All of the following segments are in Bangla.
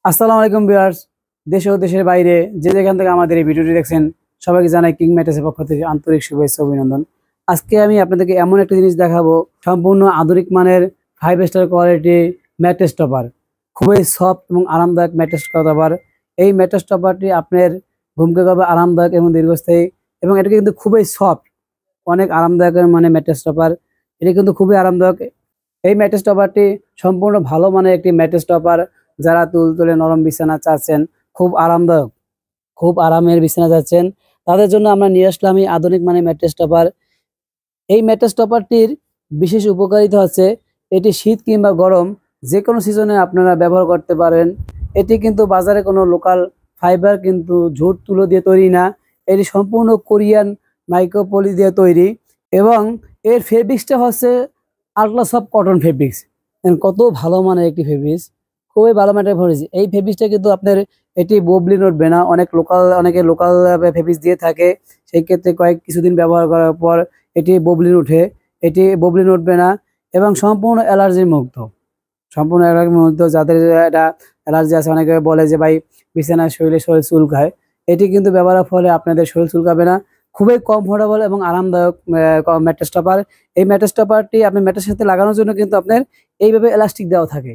আসসালামু আলাইকুম ভিউয়ার্স। দেশ ও দেশের বাইরে যে যেখান থেকে আমাদের এই ভিডিওটি দেখছেন সবাইকে জানাই কিং ম্যাট্রেসের পক্ষ থেকে আন্তরিক শুভেচ্ছা অভিনন্দন। আজকে আমি আপনাদেরকে এমন একটা জিনিস দেখাবো, সম্পূর্ণ আধুনিক মানের 5 স্টার কোয়ালিটি ম্যাট্রেস টপার। খুবই সফট এবং আরামদায়ক ম্যাট্রেস টপার। এই ম্যাট্রেস টপারটি আপনার ঘুমকে করবে আরামদায়ক এবং দীর্ঘস্থায়ী, এবং এটা কিন্তু খুবই সফট, অনেক আরামদায়ক মানে ম্যাট্রেস টপার। এটি কিন্তু খুবই আরামদায়ক। এই ম্যাট্রেস টপারটি সম্পূর্ণ ভালো মানের একটি ম্যাট্রেস টপার। যারা তুলতুলে নরম বিছানা চাচ্ছেন, খুব আরামদায়ক, খুব আরামের বিছানা চাচ্ছেন, তাদের জন্য আমরা নিয়ে আসলাম এই আধুনিক মানের ম্যাট্রেস টপার। এই ম্যাট্রেস টপারটির বিশেষ উপকারিতা হচ্ছে এটি শীত কিংবা গরম যে কোনো সিজনে আপনারা ব্যবহার করতে পারেন। এটি কিন্তু বাজারে কোনো লোকাল ফাইবার কিন্তু ঝুট তুলো দিয়ে তৈরি না, এটি সম্পূর্ণ কোরিয়ান মাইক্রোপলি দিয়ে তৈরি, এবং এর ফেব্রিক্সটা হচ্ছে আল্ট্রা সফট কটন ফেব্রিক্স। কত ভালো মানের একটি ফেব্রিক্স, খুবই ভালো মানের ফেব্রিক্স। এই ফেব্রিক্সটা কিন্তু আপনার এটি ববলিন উঠবে না। অনেকে লোকাল ফেব্রিক্স দিয়ে থাকে, সেই ক্ষেত্রে কিছুদিন ব্যবহার করার পর এটি ববলিন উঠে। এটি ববলিন উঠবে না এবং সম্পূর্ণ অ্যালার্জি মুক্ত। সম্পূর্ণ অ্যালার্জি মুক্ত। যাদের এটা অ্যালার্জি আছে, অনেকে বলে যে ভাই বিছানায় শরীর চুলকায়, এটি কিন্তু ব্যবহারের ফলে আপনাদের শরীর চুলকাবে না। খুবই কমফোর্টেবল এবং আরামদায়ক ম্যাট্রেস টপার। এই ম্যাট্রেস টপারটি আপনি ম্যাট্রেসের সাথে লাগানোর জন্য কিন্তু আপনার এইভাবে এলাস্টিক দেওয়া থাকে।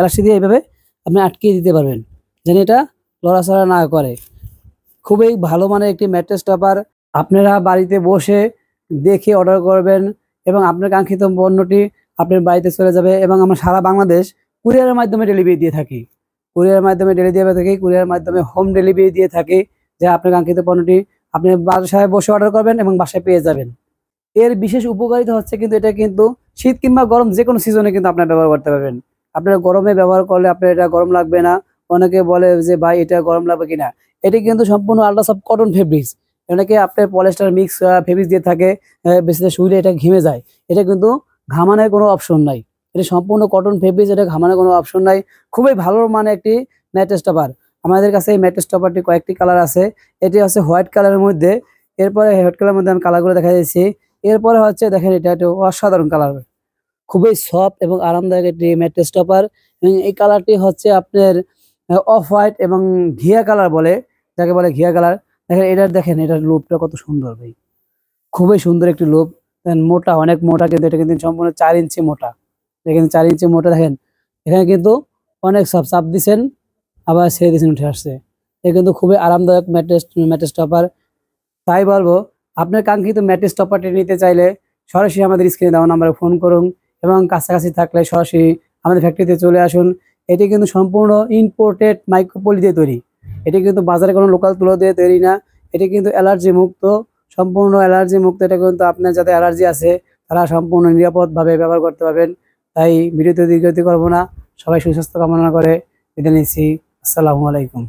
এলাস্টিক দিয়ে এইভাবে আপনি আটকিয়ে দিতে পারবেন যেন এটা লড়াচড়া না করে। খুবই ভালো মানের একটি ম্যাট্রেস টপার। আপনারা বাড়িতে বসে দেখে অর্ডার করবেন এবং আপনার কাঙ্ক্ষিত পণ্যটি আপনার বাড়িতে চলে যাবে, এবং আমরা সারা বাংলাদেশ কুরিয়ারের মাধ্যমে ডেলিভারি দিয়ে থাকি। কুরিয়ারের মাধ্যমে হোম ডেলিভারি দিয়ে থাকি, যা আপনার কাঙ্ক্ষিত পণ্যটি আপনি বাসায় বসে অর্ডার করবেন এবং বাসায় পেয়ে যাবেন। এর বিশেষ উপকারিতা হচ্ছে কিন্তু এটা কিন্তু শীত কিংবা গরম যে কোনো সিজনে কিন্তু আপনার ব্যবহার করতে পারবেন। আপনার গরমে ব্যবহার করলে আপনার এটা গরম লাগবে না। অনেকে বলে যে ভাই এটা গরম লাগবে কিনা, এটি কিন্তু সম্পূর্ণ আল্ট্রা সফট কটন ফেব্রিক্স। অনেকে আপনার পলিস্টার মিক্স ফেব্রিক্স দিয়ে থাকে, বেশিতে শুইলে এটা ঘেমে যায়। এটা কিন্তু ঘামানোর কোনো অপশন নাই, এটা সম্পূর্ণ কটন ফেব্রিক্স, এটা ঘামানোর কোনো অপশন নাই। খুবই ভালো মানে একটি ম্যাট্রেস টপার। আমাদের কাছে এই ম্যাট্রেস টপারটি কয়েকটি কালার আছে। এটি হচ্ছে হোয়াইট কালারের মধ্যে। এরপরে হোয়াইট কালারের মধ্যে আমি কালারগুলো দেখা দিচ্ছি। এরপরে হচ্ছে দেখেন এটা একটা অসাধারণ কালার, খুবই সফট এবং আরামদায়ক একটি ম্যাট্রেস টপার। এবং এই কালারটি হচ্ছে আপনার অফ হোয়াইট এবং ঘিয়া কালার বলে, যাকে বলে ঘিয়া কালার। দেখেন এটার লুপটা কত সুন্দর ভাই, খুবই সুন্দর একটি লুপ। মোটা, অনেক মোটা, কিন্তু এটা কিন্তু সম্পূর্ণ 4 ইঞ্চি মোটা। দেখেন 4 ইঞ্চি মোটা। দেখেন এখানে কিন্তু অনেক সব চাপ দিচ্ছেন, আবার ছেড়ে দিচ্ছেন, উঠে আসছে। এটা কিন্তু খুবই আরামদায়ক ম্যাট্রেস টপার। তাই বলবো, আপনার কাঙ্ক্ষিত ম্যাট্রেস টপারটি নিতে চাইলে সরাসরি আমাদের স্ক্রিনে দেওয়া নাম্বারে ফোন করুন, এবং কাছাকাছি থাকলে সরাসরি আমাদের ফ্যাক্টরিতে চলে আসুন। এটি কিন্তু সম্পূর্ণ ইম্পোর্টেড মাইক্রোপলি দিয়ে তৈরি। এটি কিন্তু বাজারে কোনো লোকাল তুলো দিয়ে তৈরি না। এটি কিন্তু অ্যালার্জি মুক্ত, সম্পূর্ণ অ্যালার্জি মুক্ত। এটা কিন্তু আপনার যাদের অ্যালার্জি আছে তারা সম্পূর্ণ নিরাপদভাবে ব্যবহার করতে পারবেন। তাই ভিডিওতে দীর্ঘায়িত করবো না, সবাই সুস্বাস্থ্য কামনা করে বিদায় নিচ্ছি। আসসালামু আলাইকুম।